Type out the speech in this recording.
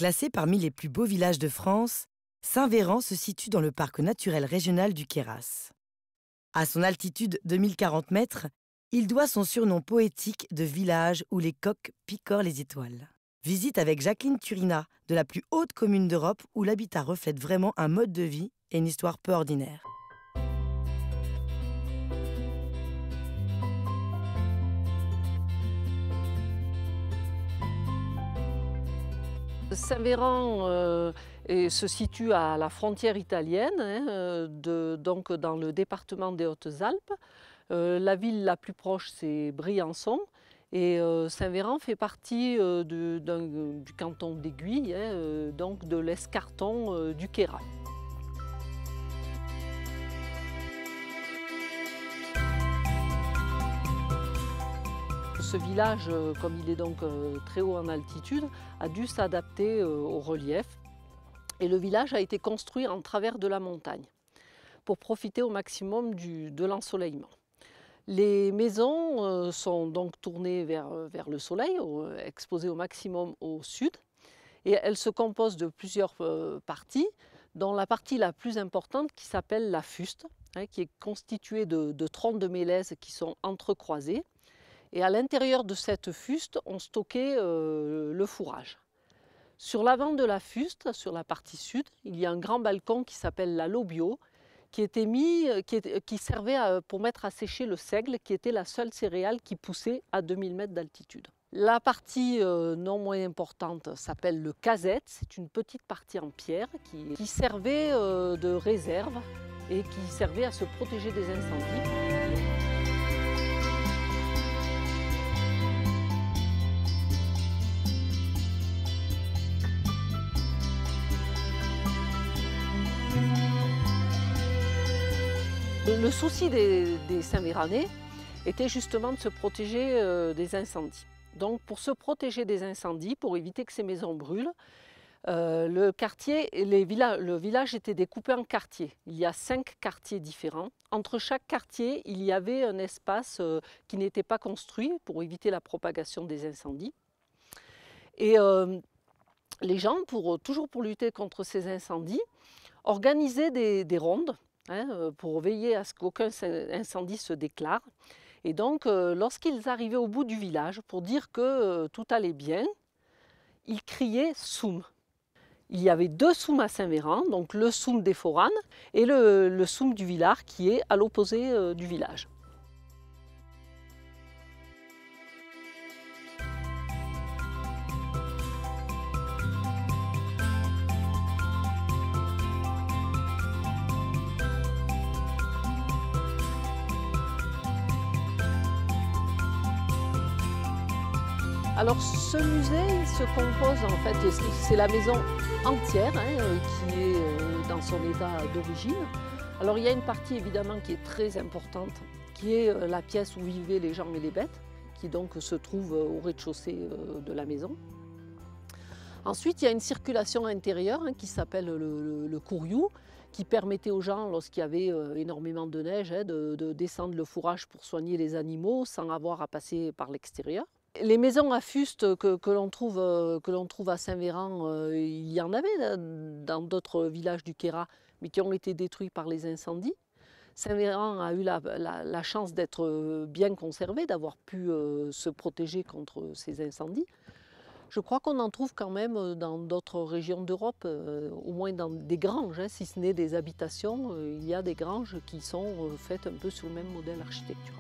Classé parmi les plus beaux villages de France, Saint-Véran se situe dans le parc naturel régional du Queyras. À son altitude de 1040 mètres, il doit son surnom poétique de village où les coqs picorent les étoiles. Visite avec Jacqueline Turina de la plus haute commune d'Europe où l'habitat reflète vraiment un mode de vie et une histoire peu ordinaire. Saint-Véran se situe à la frontière italienne, donc dans le département des Hautes-Alpes. La ville la plus proche, c'est Briançon. Et Saint-Véran fait partie du canton d'Aiguille, donc de l'escarton du Queyras. Ce village, comme il est donc très haut en altitude, a dû s'adapter au relief. Et le village a été construit en travers de la montagne pour profiter au maximum de l'ensoleillement. Les maisons sont donc tournées vers le soleil, exposées au maximum au sud. Et elles se composent de plusieurs parties, dont la partie la plus importante qui s'appelle la fuste, qui est constituée de troncs de mélèze qui sont entrecroisés. Et à l'intérieur de cette fuste, on stockait le fourrage. Sur l'avant de la fuste, sur la partie sud, il y a un grand balcon qui s'appelle la lobio, qui servait pour mettre à sécher le seigle, qui était la seule céréale qui poussait à 2000 mètres d'altitude. La partie non moins importante s'appelle le casette. C'est une petite partie en pierre qui servait de réserve et qui servait à se protéger des incendies. Le souci des Saint-Véranais était justement de se protéger des incendies. Donc pour se protéger des incendies, pour éviter que ces maisons brûlent, le village était découpé en quartiers. Il y a 5 quartiers différents. Entre chaque quartier, il y avait un espace qui n'était pas construit pour éviter la propagation des incendies. Et les gens, toujours pour lutter contre ces incendies, organisaient des rondes, pour veiller à ce qu'aucun incendie se déclare. Et donc, lorsqu'ils arrivaient au bout du village, pour dire que tout allait bien, ils criaient « Soum ». Il y avait 2 soums à Saint-Véran, donc le soum des Foranes et le soum du Villard, qui est à l'opposé du village. Alors ce musée il se compose en fait, c'est la maison entière qui est dans son état d'origine. Alors il y a une partie évidemment qui est très importante, qui est la pièce où vivaient les gens et les bêtes, qui donc se trouve au rez-de-chaussée de la maison. Ensuite il y a une circulation intérieure qui s'appelle le couriou, qui permettait aux gens, lorsqu'il y avait énormément de neige, de descendre le fourrage pour soigner les animaux sans avoir à passer par l'extérieur. Les maisons à fuste que l'on trouve à Saint-Véran, il y en avait dans d'autres villages du Queyras, mais qui ont été détruits par les incendies. Saint-Véran a eu la chance d'être bien conservé, d'avoir pu se protéger contre ces incendies. Je crois qu'on en trouve quand même dans d'autres régions d'Europe, au moins dans des granges, si ce n'est des habitations. Il y a des granges qui sont faites un peu sur le même modèle architectural.